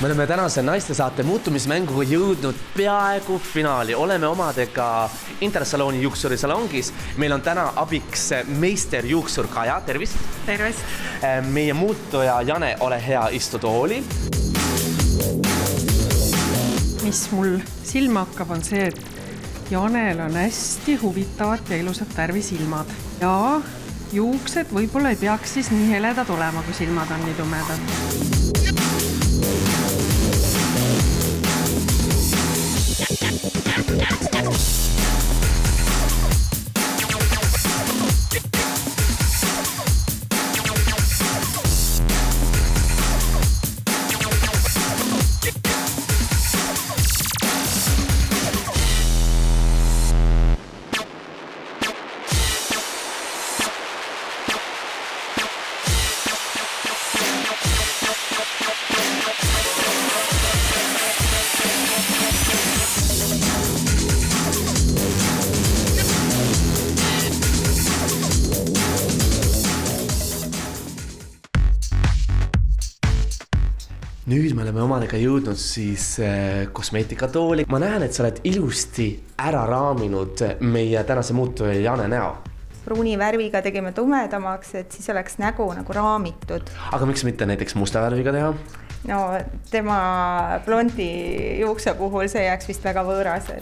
Me oleme tänase naistesaate muutumismänguga jõudnud peaaegu finaali. Oleme omadega Intersaloni juuksurisalongis. Meil on täna abiks meister juuksur Kaja. Tervist! Tervist! Meie muutuja Jane, ole hea, istu tooli. Mis mul silma hakkab on see, et Janel on hästi huvitavad ja ilusad värvisilmad. Ja juuksed võib-olla ei peaks siis nii heledad olema, kui silmad on nii tumedad. Nüüd me oleme omadega jõudnud siis kosmeetikatooli. Ma näen, et sa oled ilusti ära raaminud meie tänase muutuja Jane näo. Pruuni värviga tegime tumedamaks, et siis oleks nägu nagu raamitud. Aga miks mitte näiteks musta värviga teha? No tema blondi juukse puhul see jääks vist väga võõras.